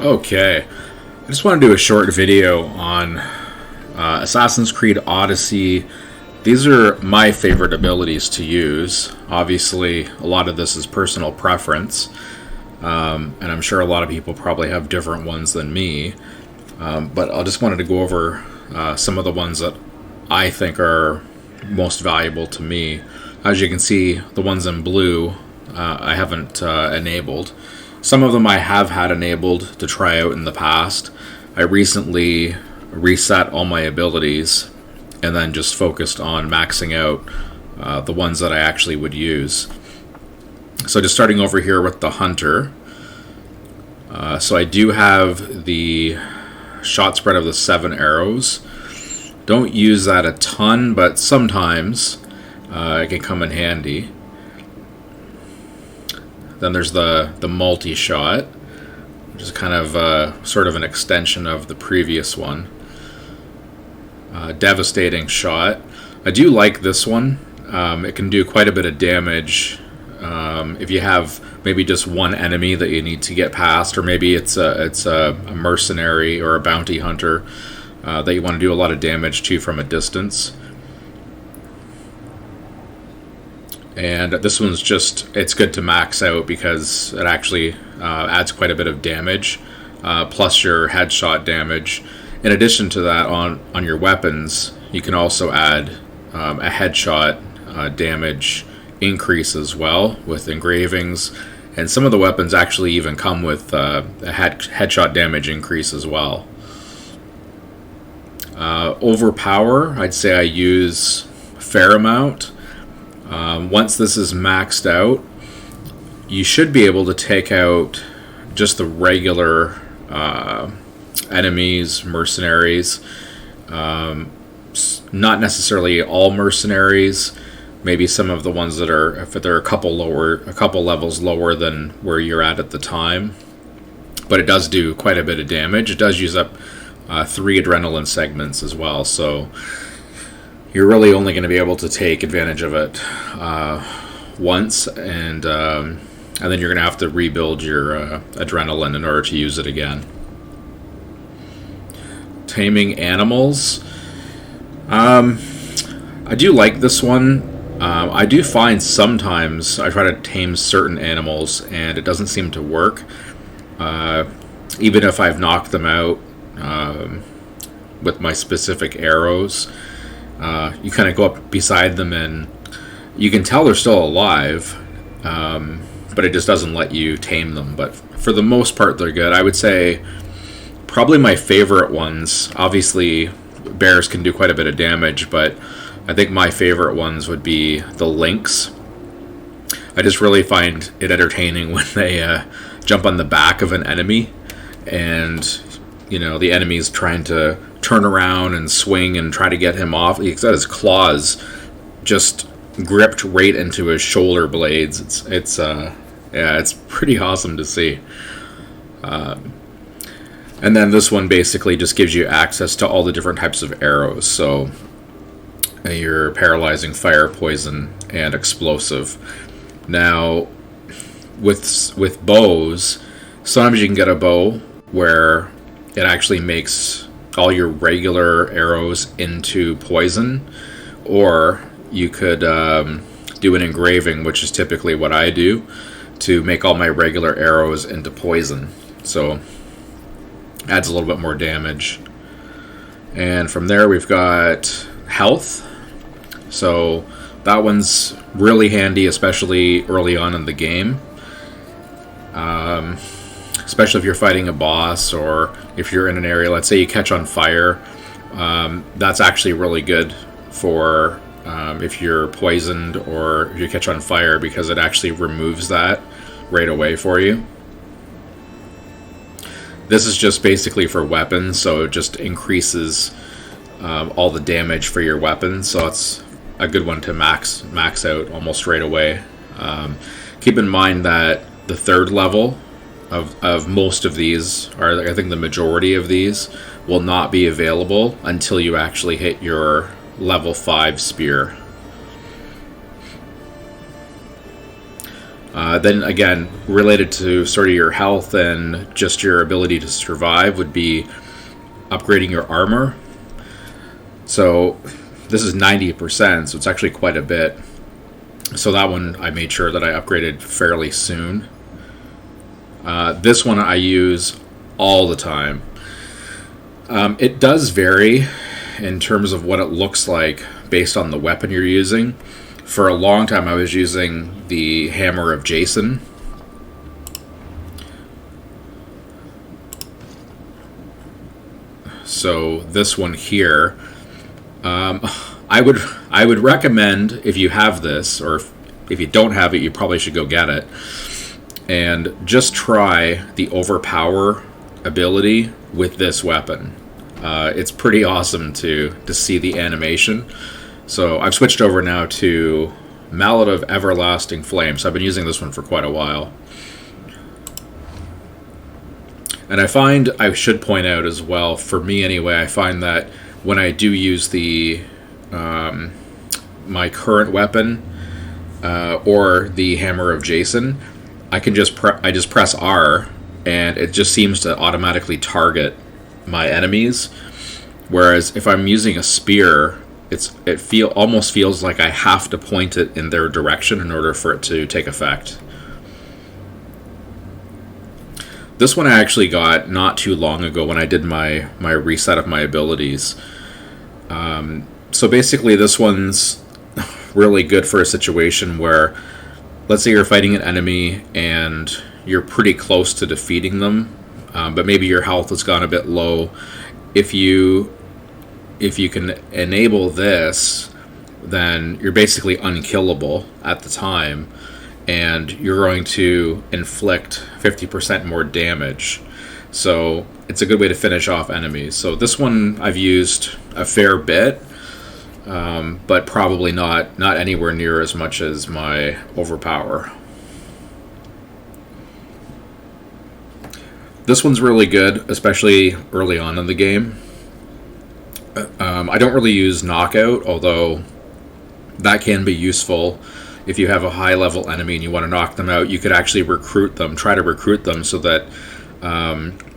Okay, I just want to do a short video on Assassin's Creed Odyssey. These are my favorite abilities to use. Obviously, a lot of this is personal preference, and I'm sure a lot of people probably have different ones than me. But I just wanted to go over some of the ones that I think are most valuable to me. As you can see, the ones in blue I haven't enabled. Some of them I have had enabled to try out in the past. I recently reset all my abilities and then just focused on maxing out the ones that I actually would use. So just starting over here with the Hunter. So I do have the shot spread of the 7 arrows. Don't use that a ton, but sometimes it can come in handy. Then there's the multi-shot, which is kind of sort of an extension of the previous one. Devastating shot. I do like this one. It can do quite a bit of damage if you have maybe just one enemy that you need to get past, or maybe it's a mercenary or a bounty hunter that you want to do a lot of damage to from a distance. And this one's it's good to max out because it actually adds quite a bit of damage, plus your headshot damage. In addition to that, on your weapons, you can also add a headshot damage increase as well with engravings. And some of the weapons actually even come with a headshot damage increase as well. Overpower, I'd say I use a fair amount. Once this is maxed out, you should be able to take out just the regular enemies, mercenaries. Not necessarily all mercenaries. Maybe some of the ones that are, if they're a couple levels lower than where you're at the time. But it does do quite a bit of damage. It does use up 3 adrenaline segments as well, so you're really only going to be able to take advantage of it once, and then you're going to have to rebuild your adrenaline in order to use it again. Taming animals. I do like this one. I do find sometimes I try to tame certain animals and it doesn't seem to work. Even if I've knocked them out with my specific arrows. You kind of go up beside them and you can tell they're still alive, but it just doesn't let you tame them. But for the most part, they're good. I would say probably my favorite ones, obviously bears can do quite a bit of damage, but I think my favorite ones would be the lynx. I just really find it entertaining when they jump on the back of an enemy and the enemy's trying to turn around and swing and try to get him off. He's got his claws just gripped right into his shoulder blades. It's pretty awesome to see. And then this one basically just gives you access to all the different types of arrows. So your paralyzing, fire, poison, and explosive. Now, with bows, sometimes you can get a bow where it actually makes all your regular arrows into poison, or you could do an engraving, which is typically what I do, to make all my regular arrows into poison. So adds a little bit more damage. And from there we've got health. So that one's really handy, especially early on in the game. Especially if you're fighting a boss, or if you're in an area, let's say you catch on fire. That's actually really good for if you're poisoned or if you catch on fire, because it actually removes that right away for you. This is just basically for weapons, so it just increases all the damage for your weapons, so it's a good one to max out almost right away. Keep in mind that the 3rd level of most of these, or I think the majority of these, will not be available until you actually hit your level 5 spear. Then again, related to sort of your health and just your ability to survive would be upgrading your armor. So this is 90%, so it's actually quite a bit. So that one I made sure that I upgraded fairly soon. This one I use all the time. It does vary in terms of what it looks like based on the weapon you're using. For a long time I was using the Hammer of Jason. So this one here, I would recommend, if you have this, or if you don't have it, you probably should go get it, and just try the Overpower ability with this weapon. It's pretty awesome to see the animation. So I've switched over now to Mallet of Everlasting Flame. So I've been using this one for quite a while. And I find, I should point out as well, for me anyway, I find that when I do use the my current weapon or the Hammer of Jason, I can just press R, and it just seems to automatically target my enemies. Whereas if I'm using a spear, it almost feels like I have to point it in their direction in order for it to take effect. This one I actually got not too long ago when I did my reset of my abilities. So basically this one's really good for a situation where, let's say you're fighting an enemy and you're pretty close to defeating them, but maybe your health has gone a bit low. If you can enable this, then you're basically unkillable at the time, and you're going to inflict 50% more damage. So it's a good way to finish off enemies. So this one I've used a fair bit, but probably not anywhere near as much as my Overpower. This one's really good, especially early on in the game. I don't really use Knockout, although that can be useful. If you have a high level enemy and you want to knock them out, you could actually try to recruit them so that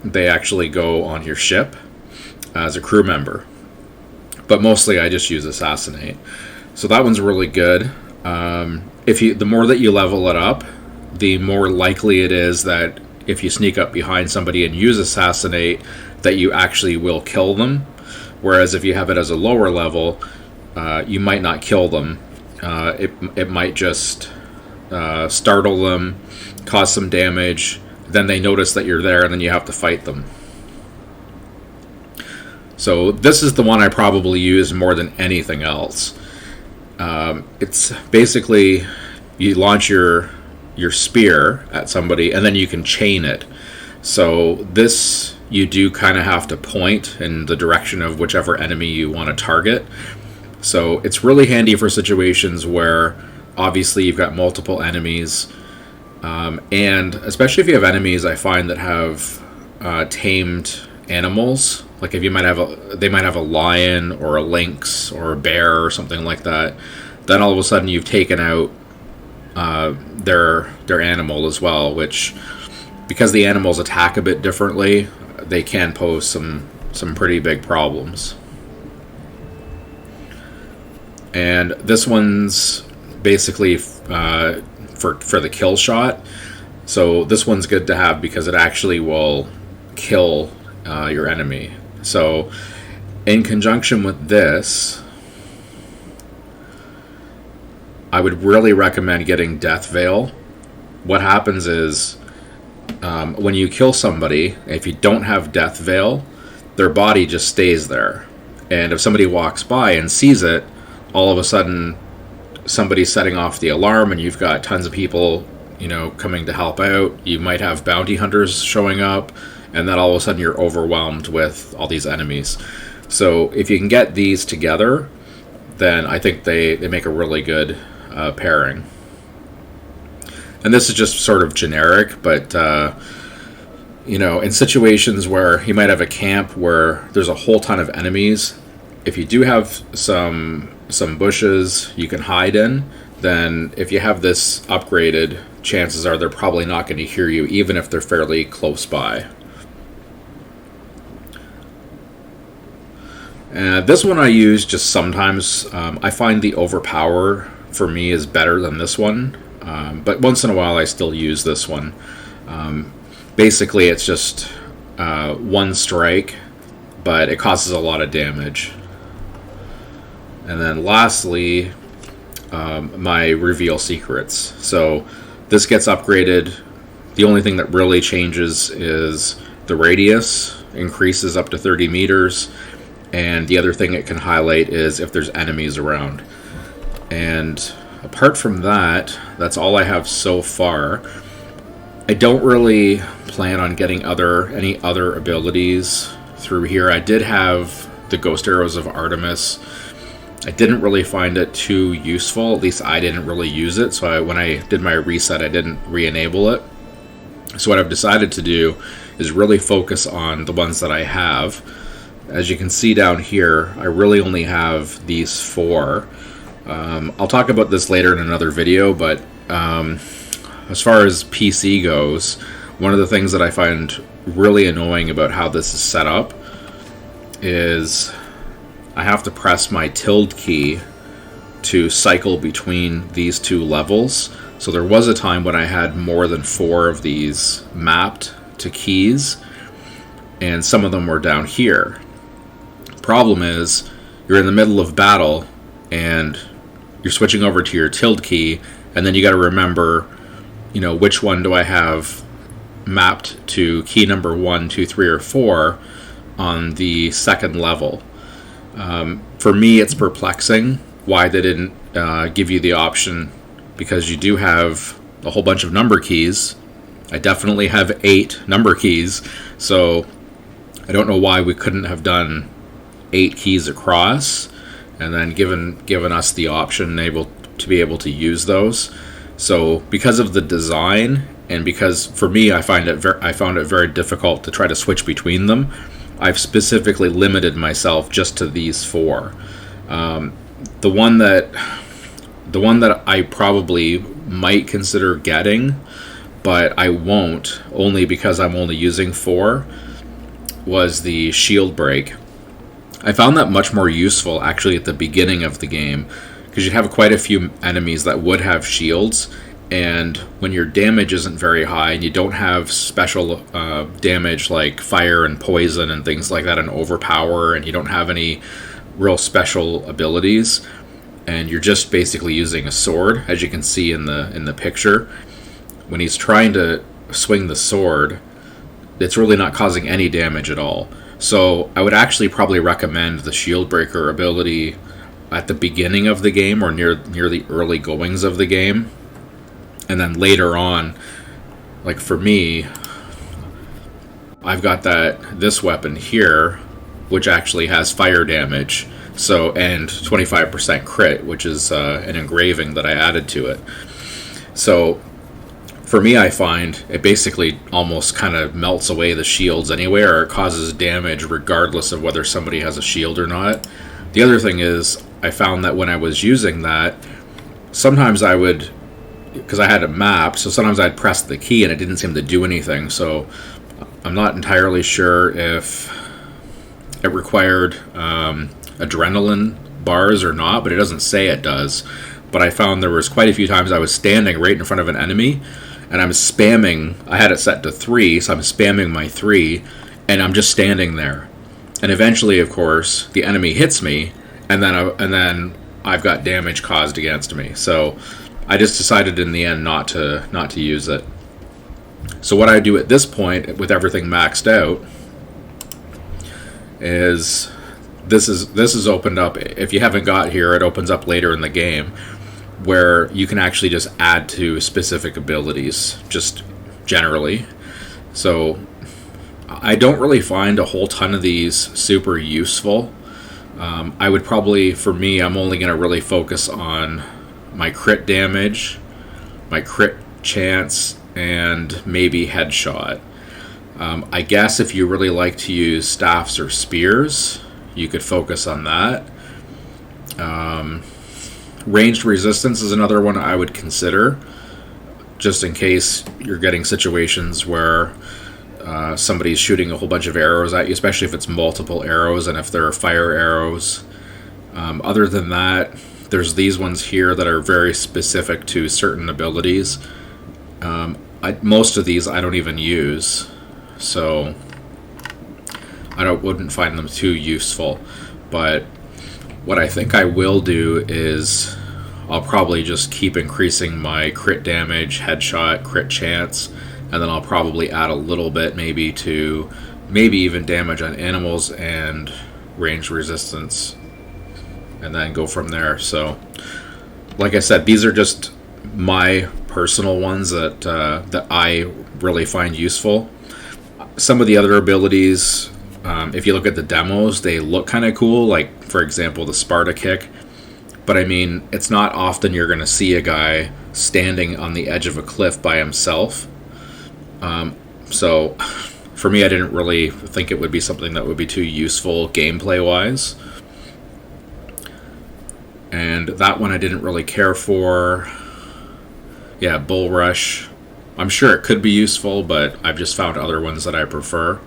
they actually go on your ship as a crew member. But mostly I just use Assassinate. So that one's really good. The more that you level it up, the more likely it is that if you sneak up behind somebody and use Assassinate, that you actually will kill them. Whereas if you have it as a lower level, you might not kill them. It might just startle them, cause some damage, then they notice that you're there, and then you have to fight them. So this is the one I probably use more than anything else. It's basically, you launch your spear at somebody, and then you can chain it. So this, you do kind of have to point in the direction of whichever enemy you want to target. So it's really handy for situations where obviously you've got multiple enemies, and especially if you have enemies I find that have tamed animals. Like if they might have a lion or a lynx or a bear or something like that, then all of a sudden you've taken out their animal as well, which, because the animals attack a bit differently, they can pose some pretty big problems. And this one's basically for the kill shot. So this one's good to have because it actually will kill your enemy. So in conjunction with this, I would really recommend getting Death Veil. What happens is, when you kill somebody, if you don't have Death Veil, their body just stays there. And if somebody walks by and sees it, all of a sudden somebody's setting off the alarm, and you've got tons of people, coming to help out. You might have bounty hunters showing up, and then all of a sudden you're overwhelmed with all these enemies. So if you can get these together, then I think they make a really good pairing. And this is just sort of generic, but in situations where you might have a camp where there's a whole ton of enemies, if you do have some bushes you can hide in, then if you have this upgraded chances are they're probably not going to hear you, even if they're fairly close by. This one I use just sometimes. I find the overpower for me is better than this one, but once in a while I still use this one. Basically, it's just one strike, but it causes a lot of damage. And then lastly, my reveal secrets. So this gets upgraded. The only thing that really changes is the radius increases up to 30 meters. And the other thing it can highlight is if there's enemies around. And apart from that, that's all I have so far. I don't really plan on getting any other abilities through here. I did have the Ghost Arrows of Artemis. I didn't really find it too useful. At least I didn't really use it. So when I did my reset, I didn't re-enable it. So what I've decided to do is really focus on the ones that I have. As you can see down here, I really only have these 4. I'll talk about this later in another video, but as far as PC goes, one of the things that I find really annoying about how this is set up is I have to press my tilde key to cycle between these 2 levels. So there was a time when I had more than 4 of these mapped to keys, and some of them were down here. Problem is, you're in the middle of battle and you're switching over to your tilde key, and then you got to remember, which one do I have mapped to key number 1, 2, 3, or 4 on the second level. For me, it's perplexing why they didn't give you the option, because you do have a whole bunch of number keys. I definitely have 8 number keys, so I don't know why we couldn't have done 8 keys across and then given us the option to be able to use those. So because of the design, and because for me I found it very difficult to try to switch between them, I've specifically limited myself just to these 4. The one that I probably might consider getting, but I won't, only because I'm only using 4, was the shield break. I found that much more useful actually at the beginning of the game, because you'd have quite a few enemies that would have shields, and when your damage isn't very high and you don't have special damage like fire and poison and things like that and overpower, and you don't have any real special abilities, and you're just basically using a sword, as you can see in the picture, when he's trying to swing the sword, it's really not causing any damage at all. So I would actually probably recommend the shield breaker ability at the beginning of the game, or near the early goings of the game, and then later on, like for me, I've got this weapon here, which actually has fire damage, and 25% crit, which is an engraving that I added to it. So for me, I find it basically almost kind of melts away the shields anyway, or it causes damage regardless of whether somebody has a shield or not. The other thing is, I found that when I was using that, sometimes I would, because I had it mapped, so sometimes I'd press the key and it didn't seem to do anything. So I'm not entirely sure if it required adrenaline bars or not, but it doesn't say it does. But I found there was quite a few times I was standing right in front of an enemy, and I'm spamming, I had it set to 3, so I'm spamming my 3, and I'm just standing there. And eventually, of course, the enemy hits me, and then I've got damage caused against me. So I just decided in the end not to use it. So what I do at this point, with everything maxed out, is this is opened up. If you haven't got here, it opens up later in the game, where you can actually just add to specific abilities, just generally. So I don't really find a whole ton of these super useful. I would probably, for me, I'm only going to really focus on my crit damage, my crit chance, and maybe headshot. I guess if you really like to use staffs or spears, you could focus on that. Ranged resistance is another one I would consider. just in case you're getting situations where somebody's shooting a whole bunch of arrows at you, especially if it's multiple arrows and if there are fire arrows. Other than that, there's these ones here that are very specific to certain abilities. Most of these I don't even use, so wouldn't find them too useful. But what I think I will do is I'll probably just keep increasing my crit damage, headshot, crit chance, and then I'll probably add a little bit maybe even damage on animals and range resistance, and then go from there. So like I said, these are just my personal ones that I really find useful. Some of the other abilities, if you look at the demos, they look kind of cool, like for example the Sparta kick, but I mean, it's not often you're going to see a guy standing on the edge of a cliff by himself. So for me, I didn't really think it would be something that would be too useful gameplay wise. And that one I didn't really care for. Yeah, Bull Rush. I'm sure it could be useful, but I've just found other ones that I prefer.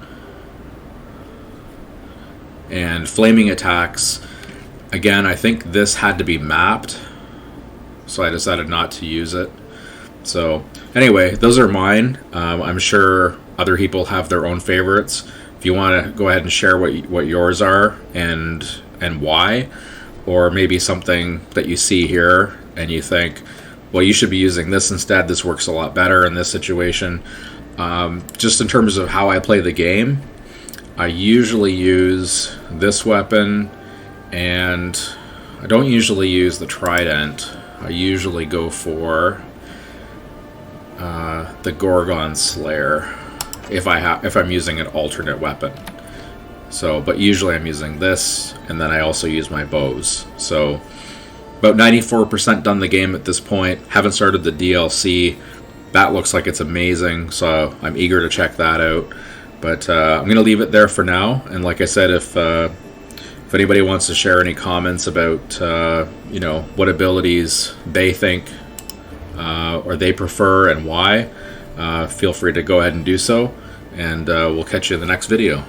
And Flaming Attacks. Again, I think this had to be mapped, so I decided not to use it. So anyway, those are mine. I'm sure other people have their own favorites. If you want to go ahead and share what yours are and why, or maybe something that you see here and you think, well, you should be using this instead. This works a lot better in this situation. Just in terms of how I play the game, I usually use this weapon, and I don't usually use the trident. I usually go for the Gorgon Slayer if I'm using an alternate weapon. So, but usually I'm using this, and then I also use my bows. So, about 94% done the game at this point. Haven't started the DLC. That looks like it's amazing, so I'm eager to check that out. But I'm going to leave it there for now. And like I said, if anybody wants to share any comments about what abilities they think or they prefer and why, feel free to go ahead and do so. And we'll catch you in the next video.